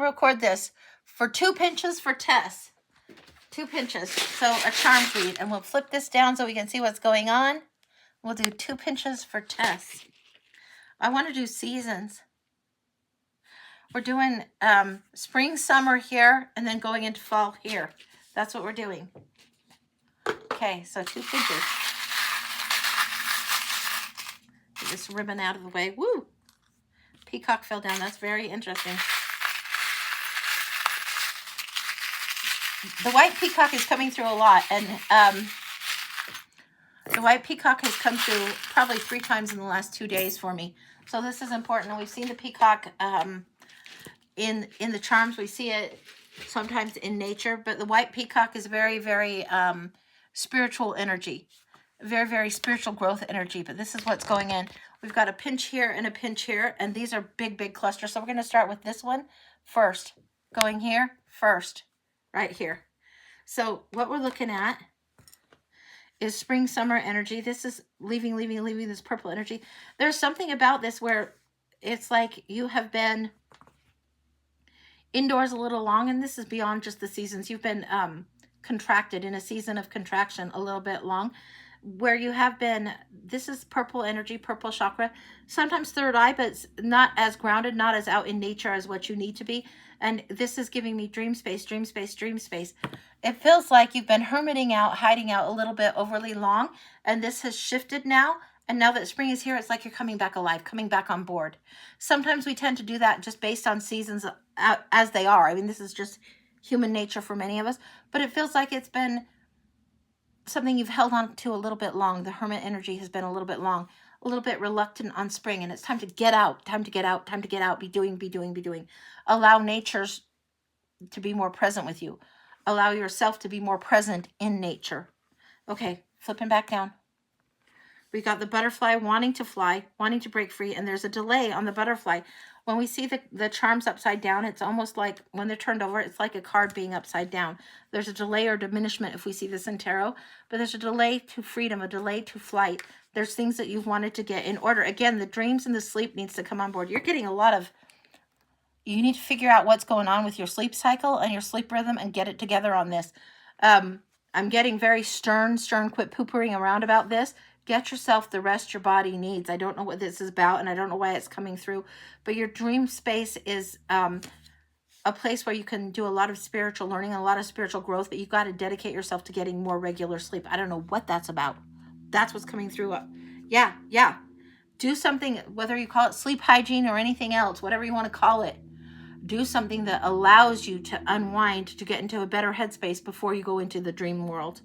Record this for 2 pinches for Tess. 2 pinches. So a charms read. And we'll flip this down so we can see what's going on. We'll do 2 pinches for Tess. I want to do seasons. We're doing spring, summer here, and then going into fall here. That's what we're doing. Okay, so 2 pinches. Get this ribbon out of the way. Woo! Peacock fell down. That's very interesting. The white peacock is coming through a lot, and the white peacock has come through probably 3 times in the last 2 days for me. So this is important. And we've seen the peacock in the charms. We see it sometimes in nature, but the white peacock is very, very spiritual energy, very, very spiritual growth energy. But this is what's going in. We've got a pinch here and a pinch here, and these are big, big clusters. So we're going to start with this one first, going here first, right here. So what we're looking at is spring, summer energy. This is leaving this purple energy. There's something about this where it's like you have been indoors a little long, and this is beyond just the seasons. You've been contracted in a season of contraction a little bit long, where you have been, this is purple energy, purple chakra, sometimes third eye, but it's not as grounded, not as out in nature as what you need to be. And this is giving me dream space, dream space, dream space. It feels like you've been hermiting out, hiding out a little bit overly long, and this has shifted now. And now that spring is here, it's like you're coming back alive, coming back on board. Sometimes we tend to do that just based on seasons as they are. I mean, this is just human nature for many of us, but it feels like it's been something you've held on to a little bit long. The hermit energy has been a little bit long, a little bit reluctant on spring, and it's time to get out, time to get out, time to get out, be doing, be doing, be doing. Allow nature's to be more present with you. Allow yourself to be more present in nature. Okay, flipping back down. We got the butterfly wanting to fly, wanting to break free, and there's a delay on the butterfly. When we see the charms upside down, it's almost like when they're turned over, it's like a card being upside down. There's a delay or diminishment if we see this in tarot, but there's a delay to freedom, a delay to flight. There's things that you've wanted to get in order. Again, the dreams and the sleep needs to come on board. You're getting a lot of, you need to figure out what's going on with your sleep cycle and your sleep rhythm and get it together on this. I'm getting very stern, quit poopering around about this. Get yourself the rest your body needs. I don't know what this is about, and I don't know why it's coming through, but your dream space is a place where you can do a lot of spiritual learning, a lot of spiritual growth, but you've got to dedicate yourself to getting more regular sleep. I don't know what that's about. That's what's coming through. Yeah. Do something, whether you call it sleep hygiene or anything else, whatever you want to call it. Do something that allows you to unwind, to get into a better headspace before you go into the dream world.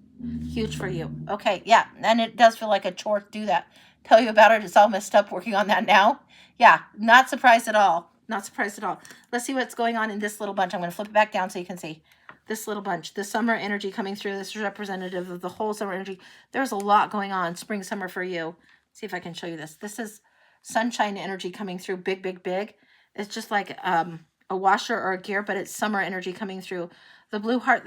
Huge for you. Okay, yeah, and it does feel like a chore to do that. Tell you about it, it's all messed up working on that now. Yeah, not surprised at all. Not surprised at all. Let's see what's going on in this little bunch. I'm going to flip it back down so you can see. This little bunch, the summer energy coming through. This is representative of the whole summer energy. There's a lot going on, spring, summer for you. See if I can show you this. This is sunshine energy coming through, big, big, big. It's just like a washer or a gear, but it's summer energy coming through. The blue heart,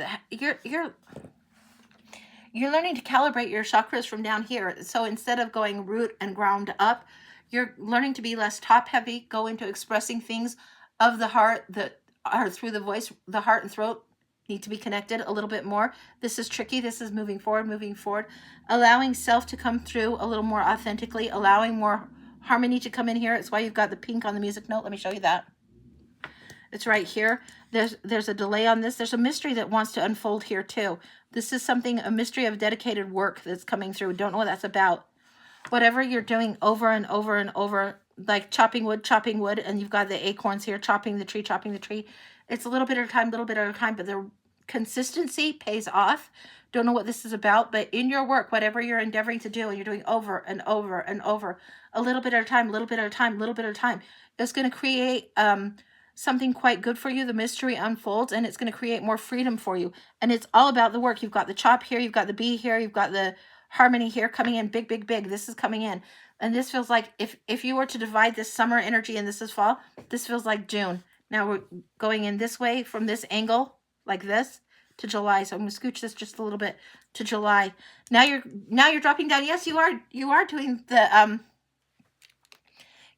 you're learning to calibrate your chakras from down here. So instead of going root and ground up, you're learning to be less top heavy, go into expressing things of the heart that are through the voice. The heart and throat need to be connected a little bit more. This is tricky. This is moving forward, allowing self to come through a little more authentically, allowing more harmony to come in here. It's why you've got the pink on the music note. Let me show you that. It's right here. There's a delay on this. There's a mystery that wants to unfold here too. This is something, a mystery of dedicated work that's coming through. Don't know what that's about. Whatever you're doing over and over and over, like chopping wood, and you've got the acorns here, chopping the tree. It's a little bit at a time, but the consistency pays off. Don't know what this is about, but in your work, whatever you're endeavoring to do, and you're doing over and over and over, a little bit at a time, it's going to create something quite good for you. The mystery unfolds, and it's going to create more freedom for you. And it's all about the work. You've got the chop here, you've got the bee here, you've got the harmony here coming in, big. This is coming in. And this feels like, if you were to divide this summer energy and this is fall, this feels like June. Now we're going in this way from this angle, like this, to July. So I'm going to scooch this just a little bit to July. Now you're dropping down. Yes, you are doing the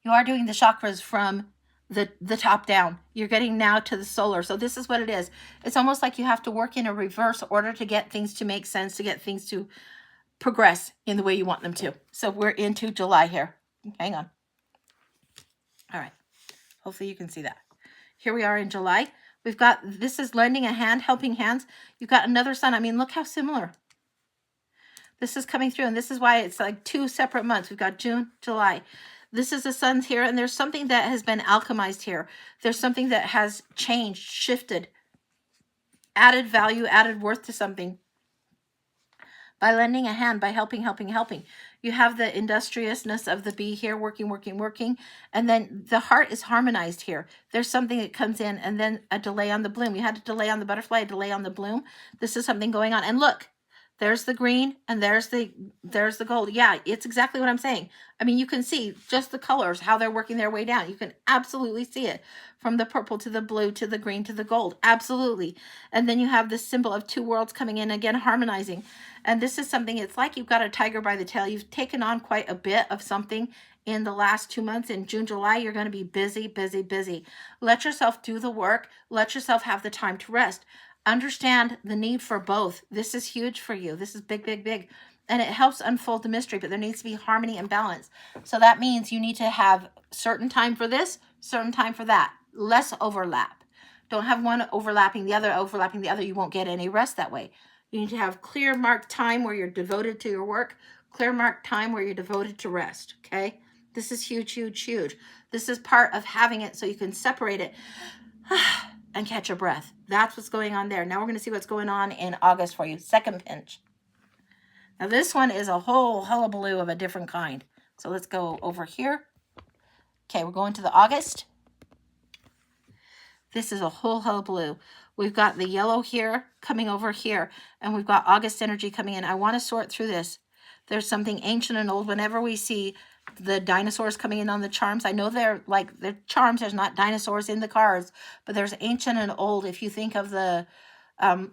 chakras from the top down. You're getting now to the solar. So this is what it is. It's almost like you have to work in a reverse order to get things to make sense, to get things to progress in the way you want them to. So we're into July here. Hang on. All right. Hopefully you can see that. Here we are in July. We've got, this is lending a hand, helping hands. You've got another sun. I mean, look how similar. This is coming through, and this is why it's like 2 separate months. We've got June, July. This is the sun's here, and there's something that has been alchemized here. There's something that has changed, shifted, added value, added worth to something by lending a hand, by helping. You have the industriousness of the bee here, working, and then the heart is harmonized here. There's something that comes in, and then a delay on the bloom. You had a delay on the butterfly, a delay on the bloom. This is something going on, and look, there's the green, and there's the gold. Yeah, it's exactly what I'm saying. I mean, you can see just the colors, how they're working their way down. You can absolutely see it from the purple to the blue to the green to the gold. Absolutely. And then you have this symbol of 2 worlds coming in, again, harmonizing. And this is something, it's like you've got a tiger by the tail. You've taken on quite a bit of something in the last 2 months. In June, July, you're going to be busy. Let yourself do the work. Let yourself have the time to rest. Understand the need for both. This is huge for you. This is big. And it helps unfold the mystery, but there needs to be harmony and balance. So that means you need to have certain time for this, certain time for that. Less overlap. Don't have one overlapping the other. You won't get any rest that way. You need to have clear marked time where you're devoted to your work, clear marked time where you're devoted to rest, okay? This is huge. This is part of having it so you can separate it and catch your breath. That's what's going on there. Now we're going to see what's going on in August for you. Second pinch. Now this one is a whole hullabaloo of a different kind. So let's go over here. Okay, we're going to the August. This is a whole hullabaloo. We've got the yellow here coming over here, and we've got August energy coming in. I want to sort through this. There's something ancient and old. Whenever we see the dinosaurs coming in on the charms, I know they're charms. There's not dinosaurs in the cards, but there's ancient and old. If you think of the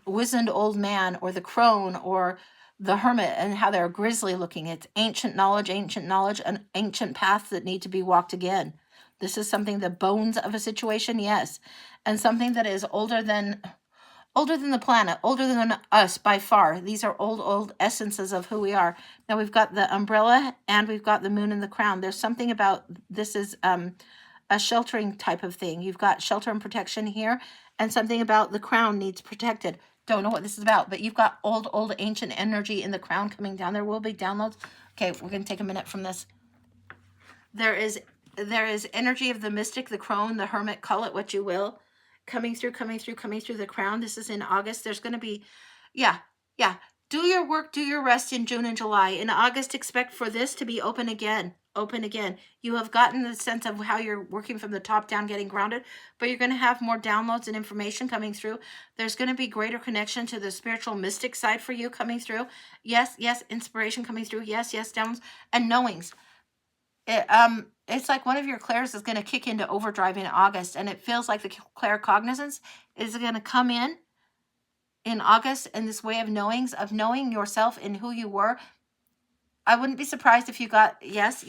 wizened old man or the crone or the hermit and how they're grisly looking, it's ancient knowledge, and ancient paths that need to be walked again. This is something, the bones of a situation, yes, and something that is older than the planet, older than us by far. These are old essences of who we are. Now we've got the umbrella and we've got the moon and the crown. There's something about, this is a sheltering type of thing. You've got shelter and protection here, and something about the crown needs protected. Don't know what this is about, but you've got old ancient energy in the crown coming down. There will be downloads. Okay, we're going to take a minute from this. There is energy of the mystic, the crone, the hermit, call it what you will, coming through the crown. This is in August. There's going to be, yeah. Do your work, do your rest in June and July. In August, expect for this to be open again. You have gotten the sense of how you're working from the top down, getting grounded, but you're going to have more downloads and information coming through. There's going to be greater connection to the spiritual mystic side for you coming through. Yes, inspiration coming through. Yes, downloads and knowings. It's like one of your clairs is going to kick into overdrive in August, and it feels like the claircognizance is going to come in August, and this way of knowing yourself and who you were. I wouldn't be surprised if you got, yes,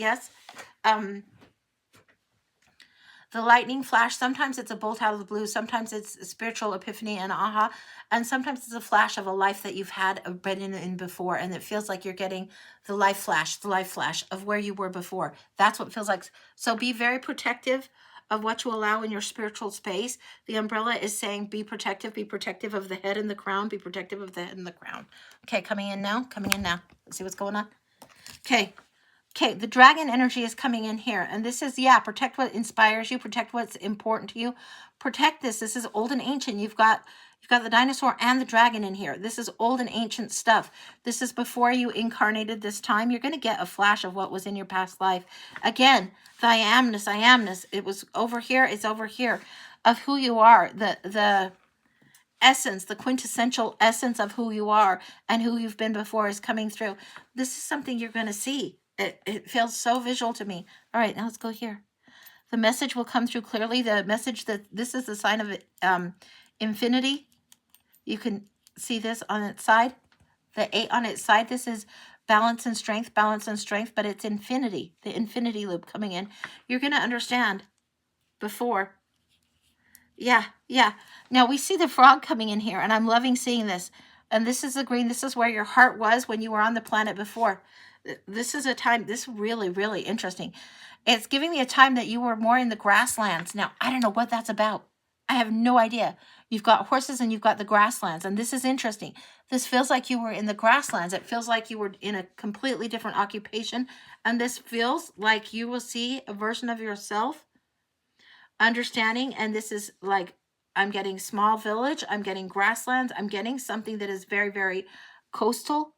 the lightning flash. Sometimes it's a bolt out of the blue. Sometimes it's a spiritual epiphany and aha. And sometimes it's a flash of a life that you've had been in before. And it feels like you're getting the life flash of where you were before. That's what it feels like. So be very protective of what you allow in your spiritual space. The umbrella is saying be protective of the head and the crown. Be protective of the head and the crown. Okay, coming in now. Let's see what's going on. Okay, the dragon energy is coming in here. And this is, protect what inspires you. Protect what's important to you. Protect this. This is old and ancient. You've got the dinosaur and the dragon in here. This is old and ancient stuff. This is before you incarnated this time. You're going to get a flash of what was in your past life. Again, the I amness. It was over here. It's over here of who you are. The essence, the quintessential essence of who you are and who you've been before is coming through. This is something you're going to see. It feels so visual to me. All right, now let's go here. The message will come through clearly. The message that this is the sign of infinity. You can see this on its side. The 8 on its side. This is balance and strength, but it's infinity. The infinity loop coming in. You're going to understand before. Yeah, yeah. Now we see the frog coming in here, and I'm loving seeing this. And this is the green. This is where your heart was when you were on the planet before. This is a time, this is really, really interesting. It's giving me a time that you were more in the grasslands. Now, I don't know what that's about. I have no idea. You've got horses and you've got the grasslands, and this is interesting. This feels like you were in the grasslands. It feels like you were in a completely different occupation, and this feels like you will see a version of yourself understanding. And this is like, I'm getting small village, I'm getting grasslands, I'm getting something that is very, very coastal.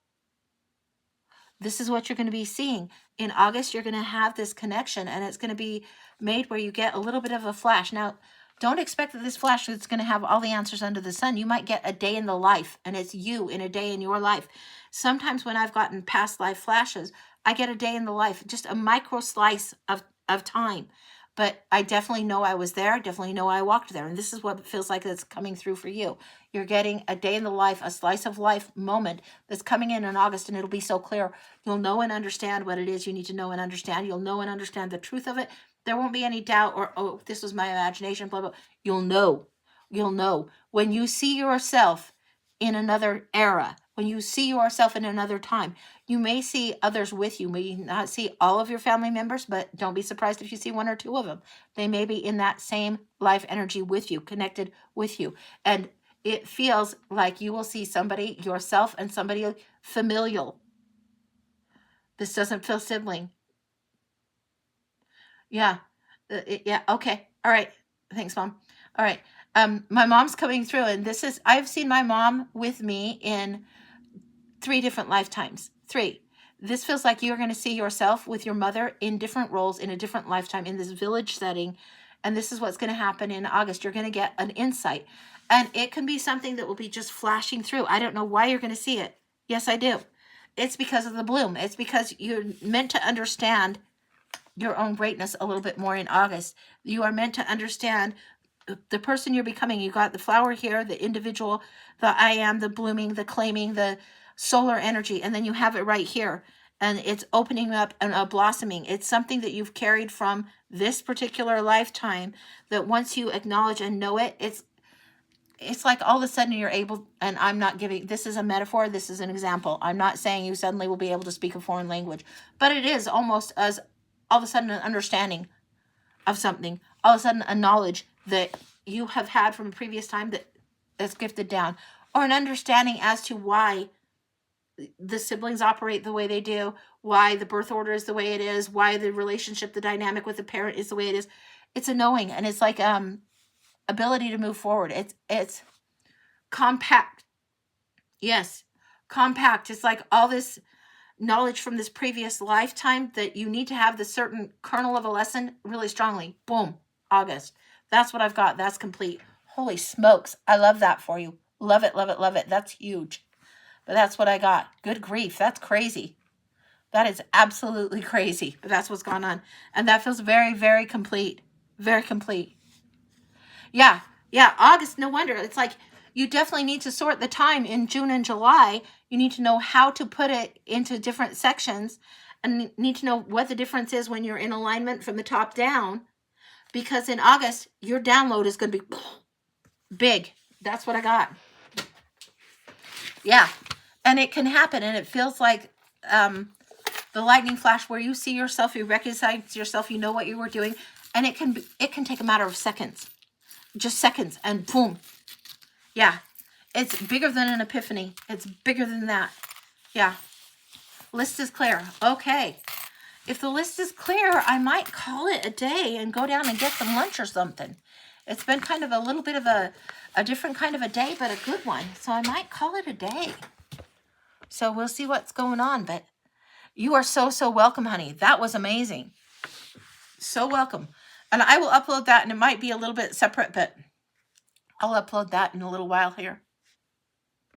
This is what you're going to be seeing in August. You're going to have this connection, and it's going to be made where you get a little bit of a flash. Now, don't expect that this flash is going to have all the answers under the sun. You might get a day in the life, and it's you in a day in your life. Sometimes when I've gotten past life flashes, I get a day in the life, just a micro slice of time. But I definitely know I was there. I definitely know I walked there. And this is what it feels like that's coming through for you. You're getting a day in the life, a slice of life moment that's coming in August, and it'll be so clear. You'll know and understand what it is you need to know and understand. You'll know and understand the truth of it. There won't be any doubt or, oh, this was my imagination, blah, blah. You'll know. You'll know. When you see yourself in another era, when you see yourself in another time, you may see others with you. May not see all of your family members, but don't be surprised if you see one or two of them. They may be in that same life energy with you, connected with you. And it feels like you will see somebody, yourself, and somebody familial. This doesn't feel sibling. Yeah. Yeah. Okay. All right. Thanks, Mom. All right. My mom's coming through, and this is, I've seen my mom with me in 3 different lifetimes. 3. This feels like you're going to see yourself with your mother in different roles in a different lifetime in this village setting. And this is what's going to happen in August. You're going to get an insight. And it can be something that will be just flashing through. I don't know why you're going to see it. Yes, I do. It's because of the bloom. It's because you're meant to understand your own greatness a little bit more in August. You are meant to understand the person you're becoming. You got the flower here, the individual, the I am, the blooming, the claiming, the solar energy, and then you have it right here, and it's opening up and blossoming. It's something that you've carried from this particular lifetime that once you acknowledge and know it, it's like all of a sudden you're able, and I'm not giving, this is a metaphor, this is an example. I'm not saying you suddenly will be able to speak a foreign language, but it is almost as all of a sudden an understanding of something, all of a sudden a knowledge that you have had from a previous time that's gifted down, or an understanding as to why the siblings operate the way they do, why the birth order is the way it is, why the relationship, the dynamic with the parent is the way it is. It's a knowing, and it's like ability to move forward. It's compact. Yes, compact. It's like all this knowledge from this previous lifetime that you need to have the certain kernel of a lesson really strongly. Boom, August. That's what I've got. That's complete. Holy smokes. I love that for you. Love it, love it, love it. That's huge. But that's what I got. Good grief. That's crazy. That is absolutely crazy. But that's what's gone on. And that feels very, very complete. Very complete. Yeah. Yeah. August, no wonder. It's like you definitely need to sort the time in June and July. You need to know how to put it into different sections, and need to know what the difference is when you're in alignment from the top down. Because in August, your download is going to be big. That's what I got. Yeah. And it can happen. And it feels like the lightning flash where you see yourself, you recognize yourself, you know what you were doing. And it can take a matter of seconds. Just seconds. And boom. Yeah. It's bigger than an epiphany. It's bigger than that. Yeah. List is clear. Okay. If the list is clear, I might call it a day and go down and get some lunch or something. It's been kind of a little bit of a different kind of a day, but a good one. So I might call it a day. So we'll see what's going on. But you are so, so welcome, honey. That was amazing. So welcome. And I will upload that, and it might be a little bit separate, but I'll upload that in a little while here.